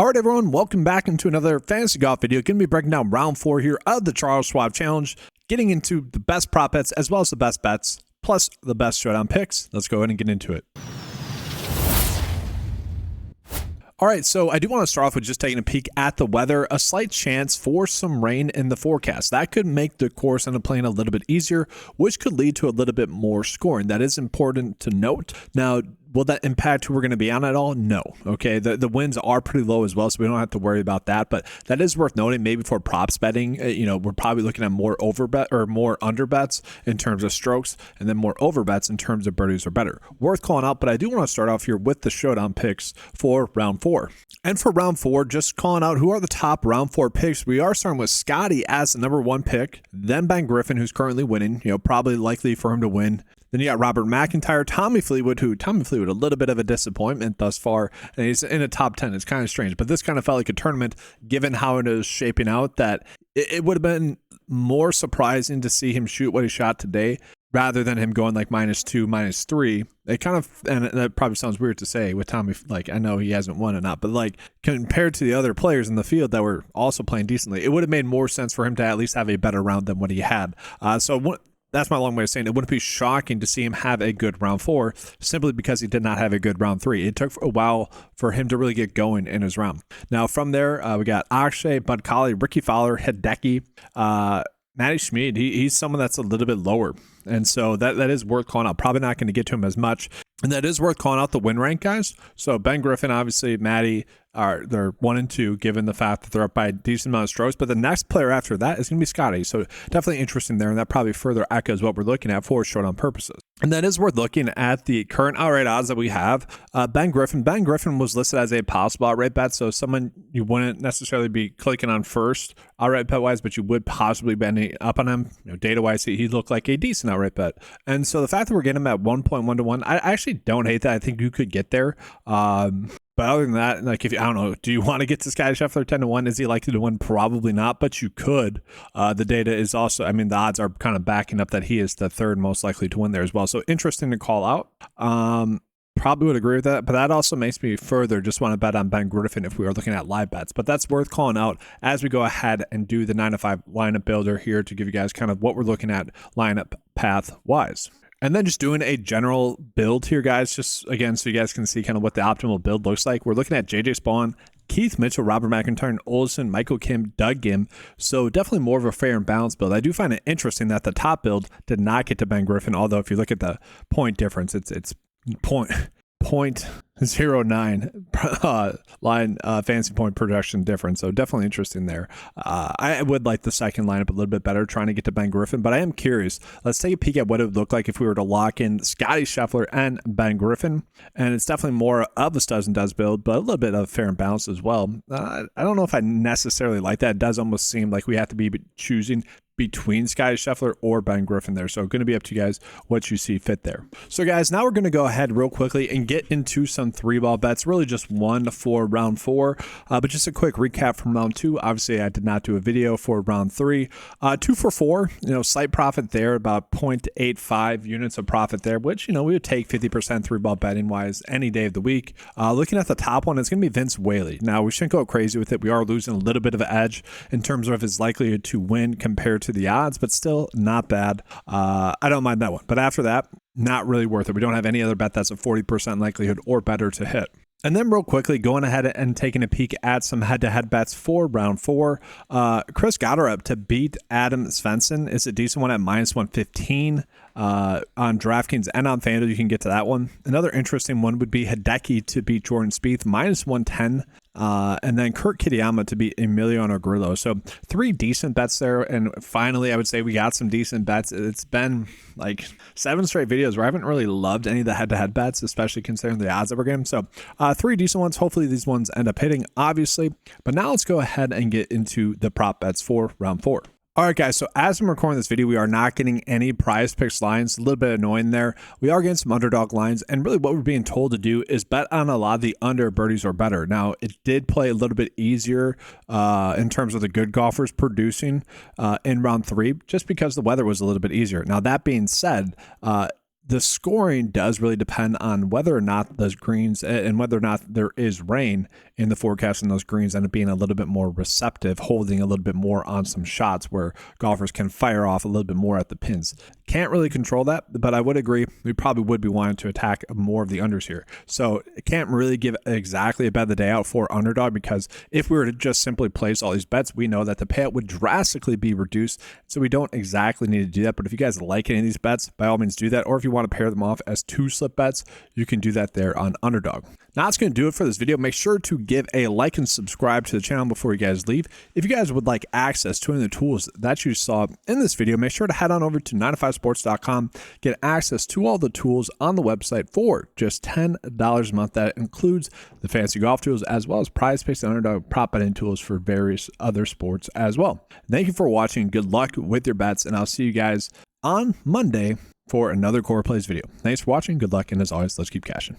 All right, everyone, welcome back into another fantasy golf video. Going to be breaking down round 4 here of the Charles Schwab Challenge, getting into the best prop bets as well as the best bets, plus the best showdown picks. Let's go ahead and get into it. All right, so I do want to start off with just taking a peek at the weather. A slight chance for some rain in the forecast. That could make the course end up playing a little bit easier, which could lead to a little bit more scoring. That is important to note. Now, will that impact who we're going to be on at all? No. Okay. The winds are pretty low as well, so we don't have to worry about that. But that is worth noting. Maybe for props betting, we're probably looking at more over bet or more under bets in terms of strokes, and then more over bets in terms of birdies or better. Worth calling out. But I do want to start off here with the showdown picks for round 4. And for round 4, just calling out who are the top round 4 picks. We are starting with Scotty as the number 1 pick, then Ben Griffin, who's currently winning. Probably likely for him to win. Then you got Robert McIntyre, Tommy Fleetwood, a little bit of a disappointment thus far, and he's in a top 10. It's kind of strange, but this kind of felt like a tournament, given how it is shaping out, that it would have been more surprising to see him shoot what he shot today, rather than him going like -2, -3. It kind of, and that probably sounds weird to say with Tommy, I know he hasn't won or not, but compared to the other players in the field that were also playing decently, it would have made more sense for him to at least have a better round than what he had. That's my long way of saying it wouldn't be shocking to see him have a good round 4 simply because he did not have a good round 3. It took a while for him to really get going in his round. Now from there, we got Akshay, Bud Colley, Ricky Fowler, Hideki, Matty Schmid. He's someone that's a little bit lower. And so that is worth calling out. Probably not going to get to him as much. And that is worth calling out the win rank, guys. So Ben Griffin, obviously, Matty, they're 1 and 2, given the fact that they're up by a decent amount of strokes. But the next player after that is going to be Scotty. So definitely interesting there. And that probably further echoes what we're looking at for showdown purposes. And that is worth looking at the current outright odds that we have. Ben Griffin. Ben Griffin was listed as a possible outright bet. So someone you wouldn't necessarily be clicking on first outright bet wise, but you would possibly be ending up on him. Data wise, he looked like a decent outright bet. And so the fact that we're getting him at 1.1 to 1, I actually don't hate that. I think you could get there. But other than that, if I don't know, do you want to get to Scotty Scheffler 10 to 1? Is he likely to win? Probably not, but you could. The data is also, the odds are kind of backing up that he is the third most likely to win there as well. So interesting to call out. Probably would agree with that, but that also makes me further just want to bet on Ben Griffin if we are looking at live bets. But that's worth calling out as we go ahead and do the 9 to 5 lineup builder here to give you guys kind of what we're looking at lineup path wise. And then just doing a general build here, guys, just again, so you guys can see kind of what the optimal build looks like. We're looking at JJ Spawn, Keith Mitchell, Robert McIntyre, and Olsen, Michael Kim, Doug Gim. So definitely more of a fair and balanced build. I do find it interesting that the top build did not get to Ben Griffin, although if you look at the point difference, it's 0.09 line fantasy point production difference. So definitely interesting there. I would like the second lineup a little bit better, trying to get to Ben Griffin, but I am curious. Let's take a peek at what it would look like if we were to lock in Scotty Scheffler and Ben Griffin. And it's definitely more of a studs and does build, but a little bit of fair and balanced as well. I don't know if I necessarily like that. It does almost seem like we have to be choosing between Scotty Scheffler or Ben Griffin there. So going to be up to you guys what you see fit there. So guys, now we're going to go ahead real quickly and get into some 3-ball bets, really just 1 for round 4. But just a quick recap from round 2. Obviously, I did not do a video for round 3. 2 for 4, slight profit there, about 0.85 units of profit there, which, we would take 50% 3-ball betting wise any day of the week. Looking at the top one, it's going to be Vince Whaley. Now, we shouldn't go crazy with it. We are losing a little bit of an edge in terms of his likelihood to win compared to the odds, but still not bad. I don't mind that one. But after that, not really worth it. We don't have any other bet that's a 40% likelihood or better to hit. And then real quickly, going ahead and taking a peek at some head-to-head bets for round 4. Chris Gotterup to beat Adam Svensson is a decent one at -115 on DraftKings and on FanDuel. You can get to that one. Another interesting one would be Hideki to beat Jordan Spieth, -110. And then Kurt Kitayama to beat Emiliano Grillo. So 3 decent bets there. And finally, I would say we got some decent bets. It's been 7 straight videos where I haven't really loved any of the head-to-head bets, especially considering the odds that we're getting. So 3 decent ones. Hopefully these ones end up hitting, obviously. But now let's go ahead and get into the prop bets for round 4. All right, guys, so as I'm recording this video, we are not getting any PrizePicks lines. A little bit annoying there. We are getting some underdog lines, and really what we're being told to do is bet on a lot of the under birdies or better. Now, it did play a little bit easier in terms of the good golfers producing in round 3, just because the weather was a little bit easier. Now, that being said, the scoring does really depend on whether or not those greens and whether or not there is rain in the forecast, and those greens end up being a little bit more receptive, holding a little bit more on some shots where golfers can fire off a little bit more at the pins. Can't really control that, but I would agree we probably would be wanting to attack more of the unders here. So can't really give exactly a bet of the day out for underdog, because if we were to just simply place all these bets, we know that the payout would drastically be reduced. So we don't exactly need to do that. But if you guys like any of these bets, by all means do that. Or if you want to pair them off as 2 slip bets, you can do that there on underdog. Now that's going to do it for this video. Make sure to give a like and subscribe to the channel before you guys leave. If you guys would like access to any of the tools that you saw in this video, make sure to head on over to 9to5sports.com, get access to all the tools on the website for just $10 a month. That includes the fancy golf tools as well as PrizePicks and Underdog prop betting tools for various other sports as well. Thank you for watching. Good luck with your bets, and I'll see you guys on Monday for another Core Plays video. Thanks for watching. Good luck, and as always, let's keep cashing.